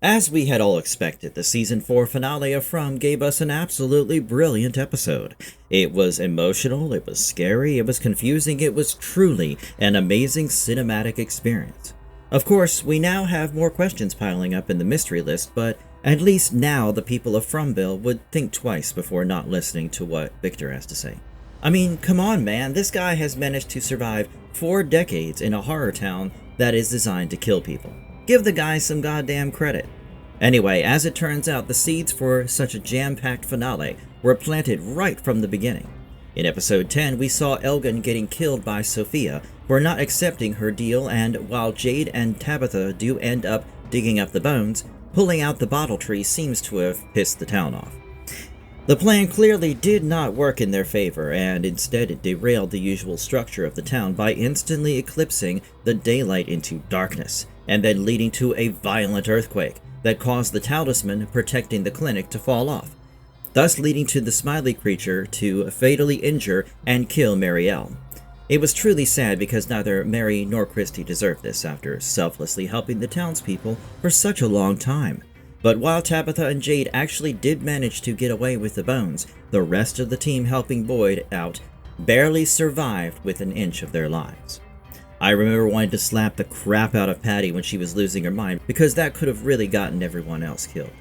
As we had all expected, the Season 4 finale of From gave us an absolutely brilliant episode. It was emotional, it was scary, it was confusing, it was truly an amazing cinematic experience. Of course, we now have more questions piling up in the mystery list, but at least now the people of Fromville would think twice before not listening to what Victor has to say. I mean, come on man, this guy has managed to survive 4 decades in a horror town that is designed to kill people. Give the guy some goddamn credit. Anyway, as it turns out, the seeds for such a jam-packed finale were planted right from the beginning. In episode 10, we saw Elgin getting killed by Sophia for not accepting her deal, and while Jade and Tabitha do end up digging up the bones, pulling out the bottle tree seems to have pissed the town off. The plan clearly did not work in their favor, and instead it derailed the usual structure of the town by instantly eclipsing the daylight into darkness, and then leading to a violent earthquake that caused the talisman protecting the clinic to fall off, thus leading to the smiley creature to fatally injure and kill Marielle. It was truly sad because neither Mary nor Christy deserved this after selflessly helping the townspeople for such a long time. But while Tabitha and Jade actually did manage to get away with the bones, the rest of the team helping Boyd out barely survived with an inch of their lives. I remember wanting to slap the crap out of Patty when she was losing her mind, because that could have really gotten everyone else killed.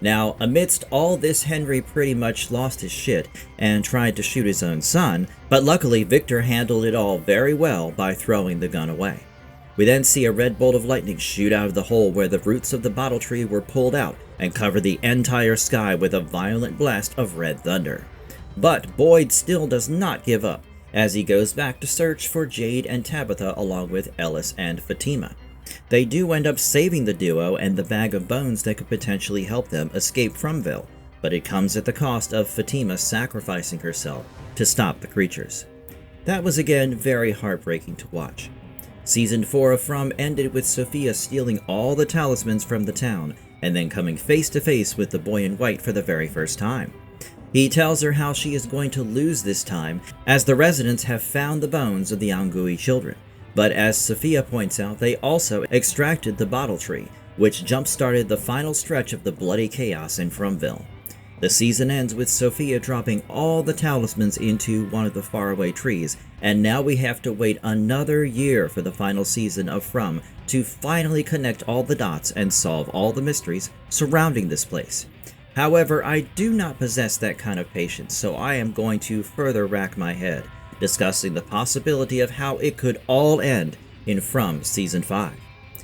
Now, amidst all this, Henry pretty much lost his shit and tried to shoot his own son, but luckily Victor handled it all very well by throwing the gun away. We then see a red bolt of lightning shoot out of the hole where the roots of the bottle tree were pulled out and cover the entire sky with a violent blast of red thunder. But Boyd still does not give up, as he goes back to search for Jade and Tabitha along with Ellis and Fatima. They do end up saving the duo and the bag of bones that could potentially help them escape Fromville, but it comes at the cost of Fatima sacrificing herself to stop the creatures. That was again very heartbreaking to watch. Season 4 of From ended with Sophia stealing all the talismans from the town and then coming face to face with the boy in white for the very first time. He tells her how she is going to lose this time, as the residents have found the bones of the Angui children. But as Sophia points out, they also extracted the bottle tree, which jump-started the final stretch of the bloody chaos in Fromville. The season ends with Sophia dropping all the talismans into one of the faraway trees, and now we have to wait another year for the final season of From to finally connect all the dots and solve all the mysteries surrounding this place. However, I do not possess that kind of patience, so I am going to further rack my head, discussing the possibility of how it could all end in From Season 5.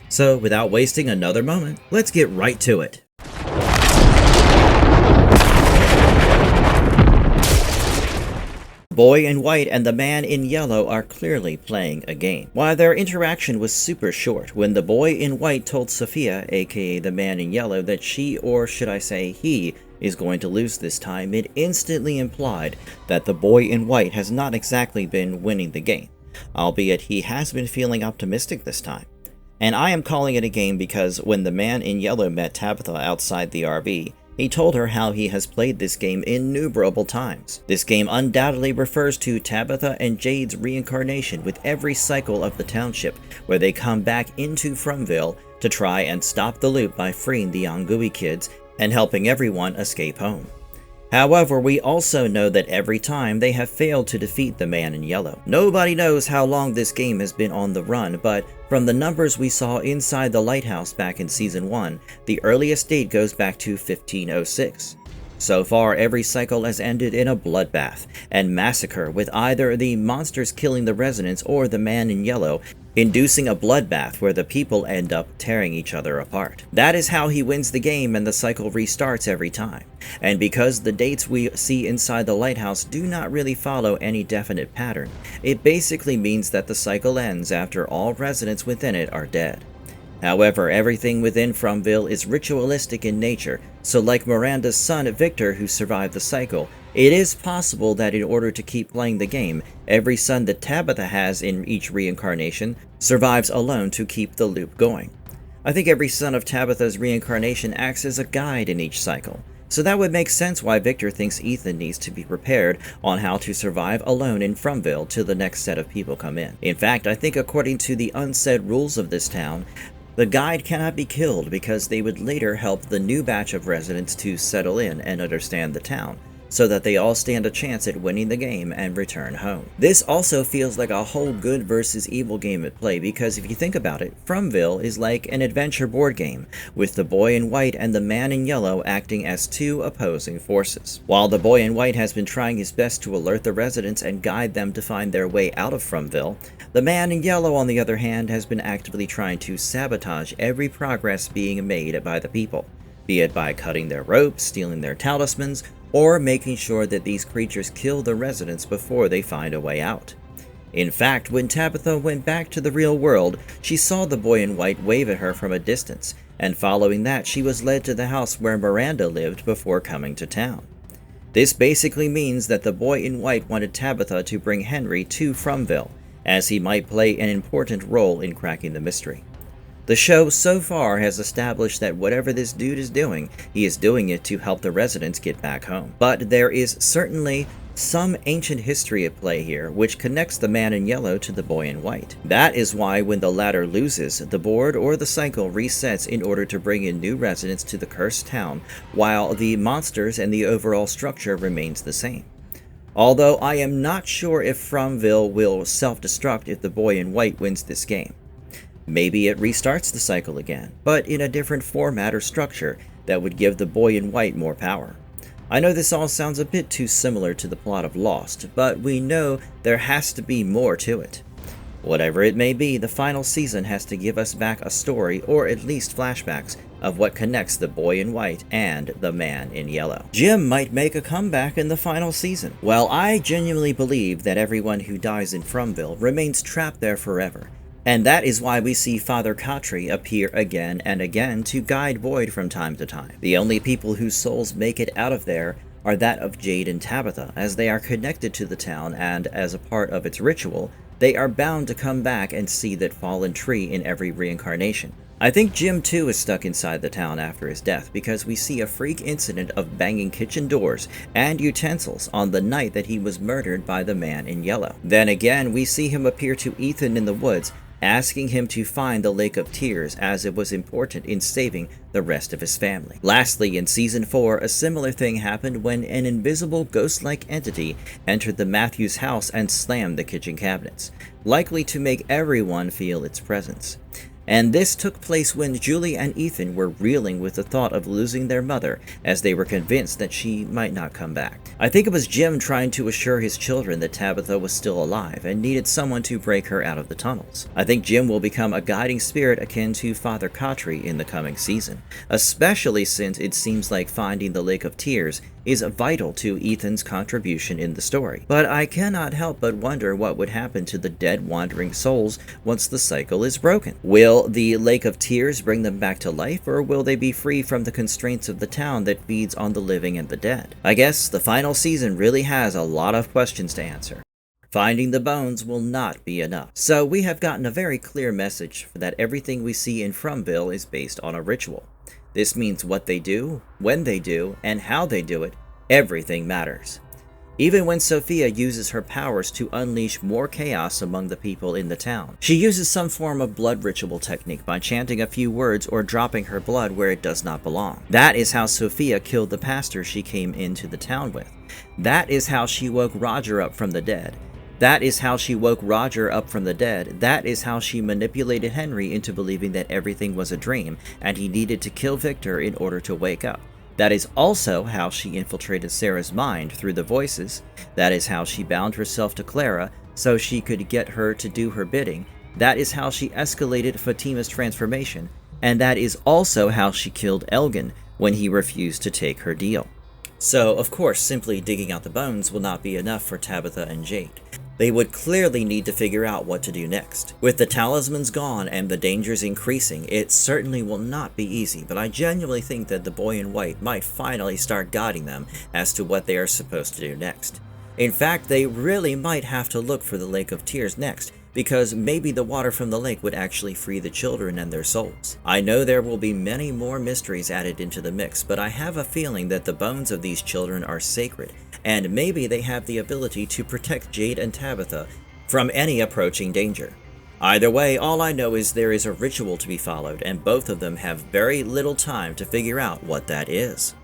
So, without wasting another moment, let's get right to it. Boy in White and the Man in Yellow are clearly playing a game. While their interaction was super short, when the Boy in White told Sophia, aka the Man in Yellow, that she, or should I say he, is going to lose this time, it instantly implied that the Boy in White has not exactly been winning the game, albeit he has been feeling optimistic this time. And I am calling it a game because when the Man in Yellow met Tabitha outside the RV, he told her how he has played this game innumerable times. This game undoubtedly refers to Tabitha and Jade's reincarnation with every cycle of the township, where they come back into Fromville to try and stop the loop by freeing the Angui kids and helping everyone escape home. However, we also know that every time they have failed to defeat the Man in Yellow. Nobody knows how long this game has been on the run, but from the numbers we saw inside the lighthouse back in Season 1, the earliest date goes back to 1506. So far, every cycle has ended in a bloodbath and massacre, with either the monsters killing the residents or the Man in Yellow inducing a bloodbath where the people end up tearing each other apart. That is how he wins the game, and the cycle restarts every time. And because the dates we see inside the lighthouse do not really follow any definite pattern, it basically means that the cycle ends after all residents within it are dead. However, everything within Fromville is ritualistic in nature, so like Miranda's son Victor, who survived the cycle, it is possible that in order to keep playing the game, every son that Tabitha has in each reincarnation survives alone to keep the loop going. I think every son of Tabitha's reincarnation acts as a guide in each cycle, so that would make sense why Victor thinks Ethan needs to be prepared on how to survive alone in Fromville till the next set of people come in. In fact, I think according to the unsaid rules of this town, The guide cannot be killed because they would later help the new batch of residents to settle in and understand the town, so that they all stand a chance at winning the game and return home. This also feels like a whole good versus evil game at play, because if you think about it, Fromville is like an adventure board game, with the boy in white and the man in yellow acting as two opposing forces. While the boy in white has been trying his best to alert the residents and guide them to find their way out of Fromville, the man in yellow, on the other hand, has been actively trying to sabotage every progress being made by the people, be it by cutting their ropes, stealing their talismans, or making sure that these creatures kill the residents before they find a way out. In fact, when Tabitha went back to the real world, she saw the boy in white wave at her from a distance, and following that, she was led to the house where Miranda lived before coming to town. This basically means that the boy in white wanted Tabitha to bring Henry to Fromville, as he might play an important role in cracking the mystery. The show so far has established that whatever this dude is doing, he is doing it to help the residents get back home. But there is certainly some ancient history at play here, which connects the man in yellow to the boy in white. That is why when the latter loses, the board or the cycle resets in order to bring in new residents to the cursed town, while the monsters and the overall structure remains the same. Although I am not sure if Fromville will self-destruct if the boy in white wins this game. Maybe it restarts the cycle again, but in a different format or structure that would give the boy in white more power. I know this all sounds a bit too similar to the plot of Lost, but we know there has to be more to it. Whatever it may be, the final season has to give us back a story, or at least flashbacks, of what connects the boy in white and the man in yellow. Jim might make a comeback in the final season. Well, I genuinely believe that everyone who dies in Fromville remains trapped there forever, and that is why we see Father Katri appear again and again to guide Boyd from time to time. The only people whose souls make it out of there are that of Jade and Tabitha, as they are connected to the town, and as a part of its ritual, they are bound to come back and see that fallen tree in every reincarnation. I think Jim too is stuck inside the town after his death, because we see a freak incident of banging kitchen doors and utensils on the night that he was murdered by the man in yellow. Then again, we see him appear to Ethan in the woods, asking him to find the Lake of Tears, as it was important in saving the rest of his family. Lastly, in Season 4, a similar thing happened when an invisible ghost-like entity entered the Matthews house and slammed the kitchen cabinets, likely to make everyone feel its presence. And this took place when Julie and Ethan were reeling with the thought of losing their mother, as they were convinced that she might not come back. I think it was Jim trying to assure his children that Tabitha was still alive and needed someone to break her out of the tunnels. I think Jim will become a guiding spirit akin to Father Katri in the coming season, especially since it seems like finding the Lake of Tears is vital to Ethan's contribution in the story. But I cannot help but wonder what would happen to the dead wandering souls once the cycle is broken. Will the Lake of Tears bring them back to life, or will they be free from the constraints of the town that feeds on the living and the dead? I guess the final season really has a lot of questions to answer. Finding the bones will not be enough. So we have gotten a very clear message that everything we see in Fromville is based on a ritual. This means what they do, when they do, and how they do it, everything matters. Even when Sophia uses her powers to unleash more chaos among the people in the town, she uses some form of blood ritual technique by chanting a few words or dropping her blood where it does not belong. That is how Sophia killed the pastor she came into the town with. That is how she woke Roger up from the dead. That is how she woke Roger up from the dead. That is how she manipulated Henry into believing that everything was a dream and he needed to kill Victor in order to wake up. That is also how she infiltrated Sarah's mind through the voices. That is how she bound herself to Clara so she could get her to do her bidding. That is how she escalated Fatima's transformation. And that is also how she killed Elgin when he refused to take her deal. So, of course, simply digging out the bones will not be enough for Tabitha and Jade. They would clearly need to figure out what to do next. With the talismans gone and the dangers increasing, it certainly will not be easy, but I genuinely think that the boy in white might finally start guiding them as to what they are supposed to do next. In fact, they really might have to look for the Lake of Tears next, because maybe the water from the lake would actually free the children and their souls. I know there will be many more mysteries added into the mix, but I have a feeling that the bones of these children are sacred, and maybe they have the ability to protect Jade and Tabitha from any approaching danger. Either way, all I know is there is a ritual to be followed, and both of them have very little time to figure out what that is.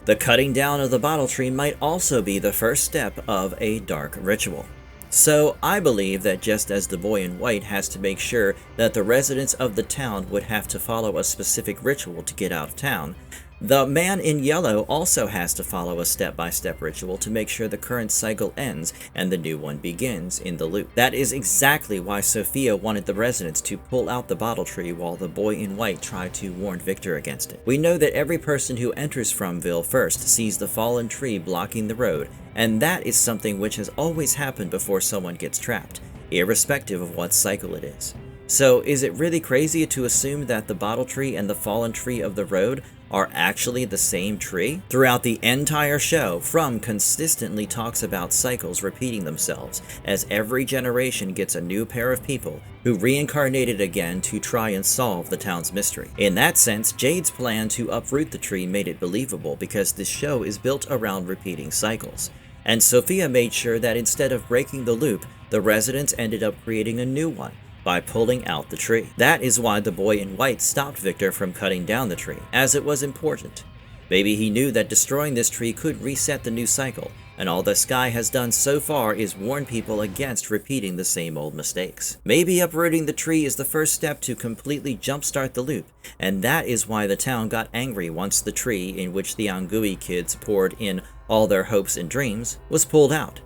The cutting down of the bottle tree might also be the first step of a dark ritual. So I believe that just as the boy in white has to make sure that the residents of the town would have to follow a specific ritual to get out of town, the man in yellow also has to follow a step-by-step ritual to make sure the current cycle ends and the new one begins in the loop. That is exactly why Sophia wanted the residents to pull out the bottle tree while the boy in white tried to warn Victor against it. We know that every person who enters Fromville first sees the fallen tree blocking the road, and that is something which has always happened before someone gets trapped, irrespective of what cycle it is. So is it really crazy to assume that the bottle tree and the fallen tree of the road are actually the same tree? Throughout the entire show, From consistently talks about cycles repeating themselves, as every generation gets a new pair of people who reincarnated again to try and solve the town's mystery. In that sense, Jade's plan to uproot the tree made it believable because this show is built around repeating cycles. And Sophia made sure that instead of breaking the loop, the residents ended up creating a new one by pulling out the tree. That is why the boy in white stopped Victor from cutting down the tree, as it was important. Maybe he knew that destroying this tree could reset the new cycle, and all the Sky has done so far is warn people against repeating the same old mistakes. Maybe uprooting the tree is the first step to completely jumpstart the loop, and that is why the town got angry once the tree, in which the Angui kids poured in all their hopes and dreams, was pulled out.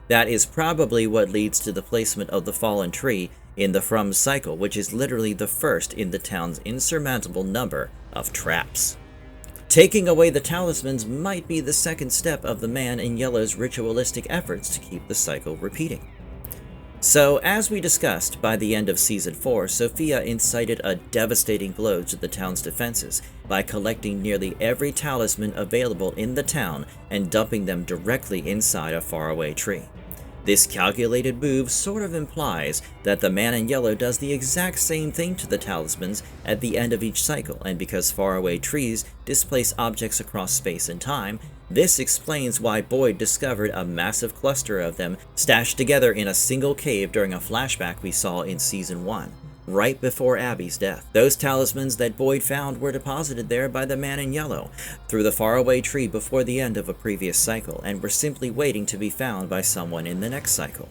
That is probably what leads to the placement of the fallen tree in the From cycle, which is literally the first in the town's insurmountable number of traps. Taking away the talismans might be the second step of the man in yellow's ritualistic efforts to keep the cycle repeating. So, as we discussed, by the end of Season 4, Sophia incited a devastating blow to the town's defenses by collecting nearly every talisman available in the town and dumping them directly inside a faraway tree. This calculated move sort of implies that the man in yellow does the exact same thing to the talismans at the end of each cycle, and because faraway trees displace objects across space and time, this explains why Boyd discovered a massive cluster of them stashed together in a single cave during a flashback we saw in Season 1, right before Abby's death. Those talismans that Boyd found were deposited there by the man in yellow through the faraway tree before the end of a previous cycle, and were simply waiting to be found by someone in the next cycle.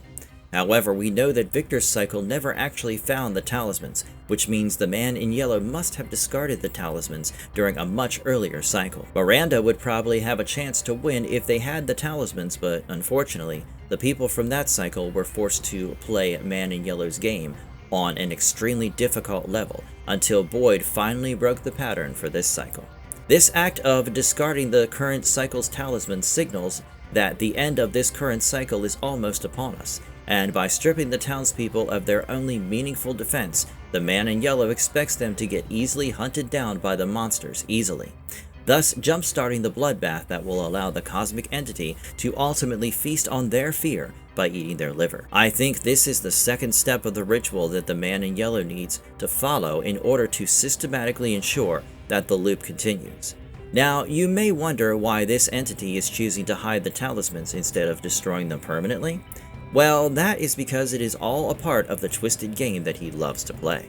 However, we know that Victor's cycle never actually found the talismans, which means the man in yellow must have discarded the talismans during a much earlier cycle. Miranda would probably have a chance to win if they had the talismans, but unfortunately, the people from that cycle were forced to play man in yellow's game on an extremely difficult level until Boyd finally broke the pattern for this cycle. This act of discarding the current cycle's talisman signals that the end of this current cycle is almost upon us, and by stripping the townspeople of their only meaningful defense, the man in yellow expects them to get easily hunted down by the monsters easily, thus jump-starting the bloodbath that will allow the cosmic entity to ultimately feast on their fear by eating their liver. I think this is the second step of the ritual that the man in yellow needs to follow in order to systematically ensure that the loop continues. Now, you may wonder why this entity is choosing to hide the talismans instead of destroying them permanently. Well, that is because it is all a part of the twisted game that he loves to play.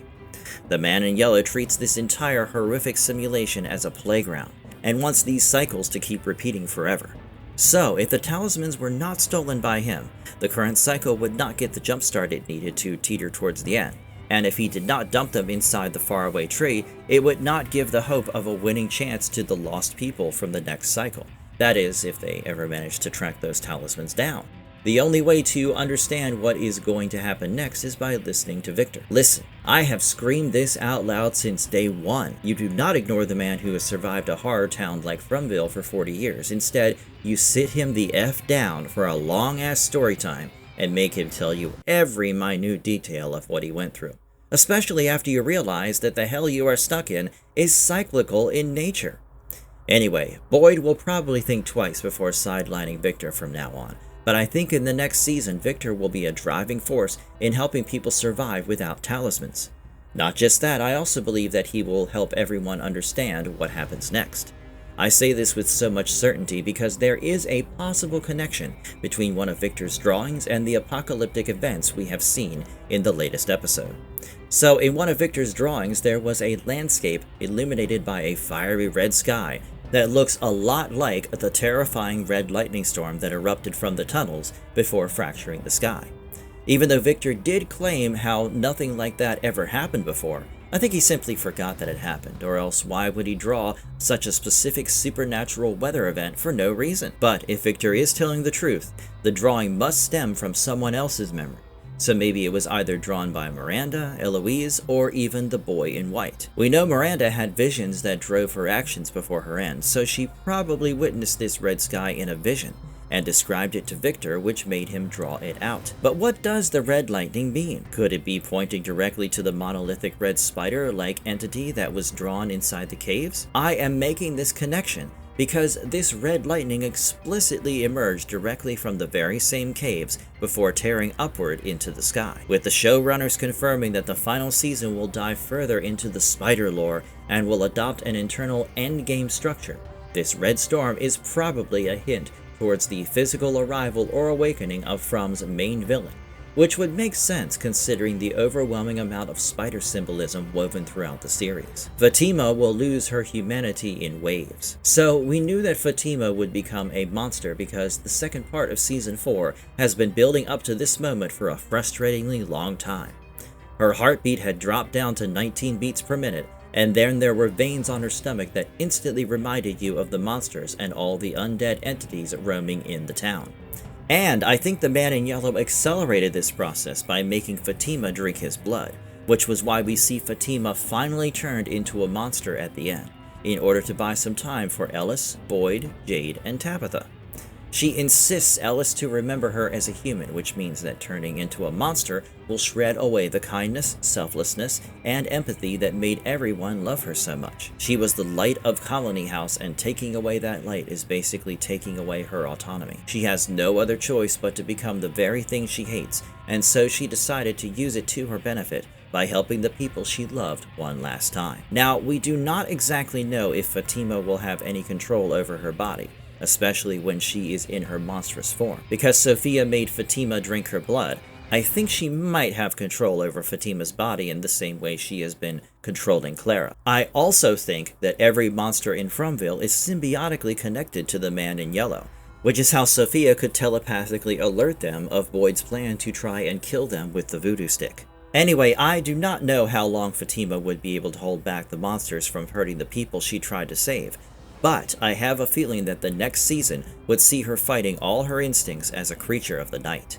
The man in yellow treats this entire horrific simulation as a playground, and wants these cycles to keep repeating forever. So, if the talismans were not stolen by him, the current cycle would not get the jumpstart it needed to teeter towards the end, and if he did not dump them inside the faraway tree, it would not give the hope of a winning chance to the lost people from the next cycle. That is, if they ever managed to track those talismans down. The only way to understand what is going to happen next is by listening to Victor. Listen, I have screamed this out loud since day one. You do not ignore the man who has survived a horror town like Fromville for 40 years. Instead, you sit him the F down for a long-ass story time and make him tell you every minute detail of what he went through. Especially after you realize that the hell you are stuck in is cyclical in nature. Anyway, Boyd will probably think twice before sidelining Victor from now on. But I think in the next season, Victor will be a driving force in helping people survive without talismans. Not just that, I also believe that he will help everyone understand what happens next. I say this with so much certainty because there is a possible connection between one of Victor's drawings and the apocalyptic events we have seen in the latest episode. So in one of Victor's drawings, there was a landscape illuminated by a fiery red sky that looks a lot like the terrifying red lightning storm that erupted from the tunnels before fracturing the sky. Even though Victor did claim how nothing like that ever happened before, I think he simply forgot that it happened, or else why would he draw such a specific supernatural weather event for no reason? But if Victor is telling the truth, the drawing must stem from someone else's memory. So maybe it was either drawn by Miranda, Eloise, or even the boy in white. We know Miranda had visions that drove her actions before her end, so she probably witnessed this red sky in a vision and described it to Victor, which made him draw it out. But what does the red lightning mean? Could it be pointing directly to the monolithic red spider-like entity that was drawn inside the caves? I am making this connection because this red lightning explicitly emerged directly from the very same caves before tearing upward into the sky, with the showrunners confirming that the final season will dive further into the spider lore and will adopt an internal endgame structure. This red storm is probably a hint towards the physical arrival or awakening of From's main villain, which would make sense considering the overwhelming amount of spider symbolism woven throughout the series. Fatima will lose her humanity in waves. So we knew that Fatima would become a monster because the second part of Season 4 has been building up to this moment for a frustratingly long time. Her heartbeat had dropped down to 19 beats per minute, and then there were veins on her stomach that instantly reminded you of the monsters and all the undead entities roaming in the town. And I think the man in yellow accelerated this process by making Fatima drink his blood, which was why we see Fatima finally turned into a monster at the end, in order to buy some time for Ellis, Boyd, Jade, and Tabitha. She insists Ellis to remember her as a human, which means that turning into a monster will shred away the kindness, selflessness, and empathy that made everyone love her so much. She was the light of Colony House, and taking away that light is basically taking away her autonomy. She has no other choice but to become the very thing she hates, and so she decided to use it to her benefit by helping the people she loved one last time. Now, we do not exactly know if Fatima will have any control over her body, especially when she is in her monstrous form. Because Sophia made Fatima drink her blood, I think she might have control over Fatima's body in the same way she has been controlling Clara. I also think that every monster in Fromville is symbiotically connected to the man in yellow, which is how Sophia could telepathically alert them of Boyd's plan to try and kill them with the voodoo stick. Anyway, I do not know how long Fatima would be able to hold back the monsters from hurting the people she tried to save, but I have a feeling that the next season would see her fighting all her instincts as a creature of the night.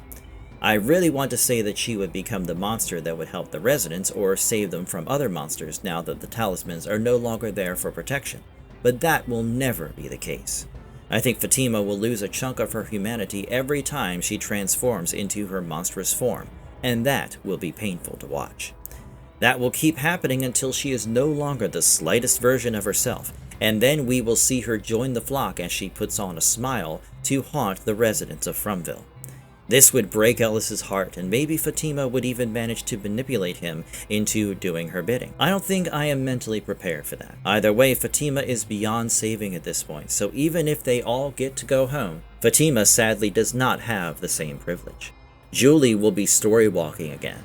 I really want to say that she would become the monster that would help the residents or save them from other monsters now that the talismans are no longer there for protection, but that will never be the case. I think Fatima will lose a chunk of her humanity every time she transforms into her monstrous form, and that will be painful to watch. That will keep happening until she is no longer the slightest version of herself, and then we will see her join the flock as she puts on a smile to haunt the residents of Fromville. This would break Ellis's heart, and maybe Fatima would even manage to manipulate him into doing her bidding. I don't think I am mentally prepared for that. Either way, Fatima is beyond saving at this point, so even if they all get to go home, Fatima sadly does not have the same privilege. Julie will be story walking again.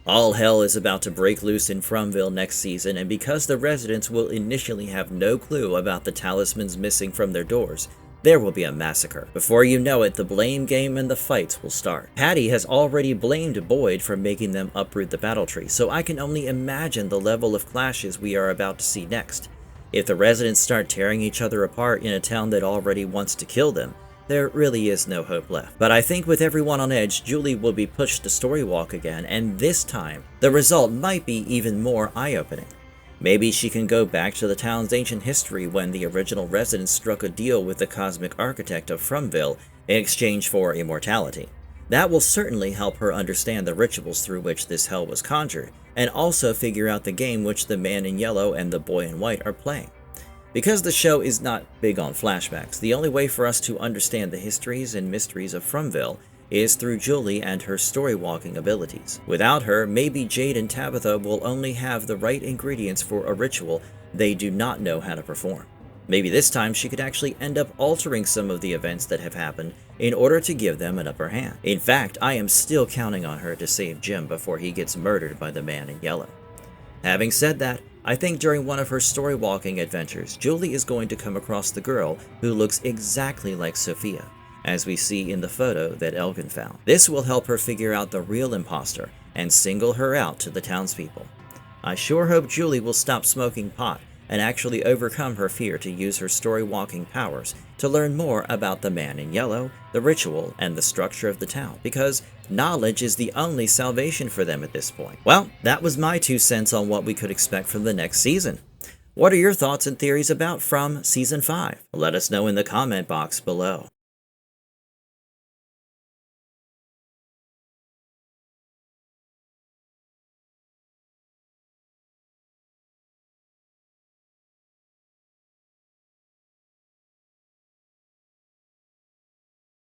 All hell is about to break loose in Fromville next season, and because the residents will initially have no clue about the talismans missing from their doors, there will be a massacre. Before you know it, the blame game and the fights will start. Patty has already blamed Boyd for making them uproot the battle tree, so I can only imagine the level of clashes we are about to see next. If the residents start tearing each other apart in a town that already wants to kill them, there really is no hope left. But I think with everyone on edge, Julie will be pushed to storywalk again, and this time, the result might be even more eye-opening. Maybe she can go back to the town's ancient history when the original residents struck a deal with the cosmic architect of Fromville in exchange for immortality. That will certainly help her understand the rituals through which this hell was conjured, and also figure out the game which the man in yellow and the boy in white are playing. Because the show is not big on flashbacks, the only way for us to understand the histories and mysteries of Fromville is through Julie and her story-walking abilities. Without her, maybe Jade and Tabitha will only have the right ingredients for a ritual they do not know how to perform. Maybe this time she could actually end up altering some of the events that have happened in order to give them an upper hand. In fact, I am still counting on her to save Jim before he gets murdered by the man in yellow. Having said that, I think during one of her story walking adventures, Julie is going to come across the girl who looks exactly like Sophia, as we see in the photo that Elgin found. This will help her figure out the real imposter and single her out to the townspeople. I sure hope Julie will stop smoking pot and actually overcome her fear to use her story-walking powers to learn more about the man in yellow, the ritual, and the structure of the town, because knowledge is the only salvation for them at this point. Well, that was my 2 cents on what we could expect from the next season. What are your thoughts and theories about From Season 5? Let us know in the comment box below.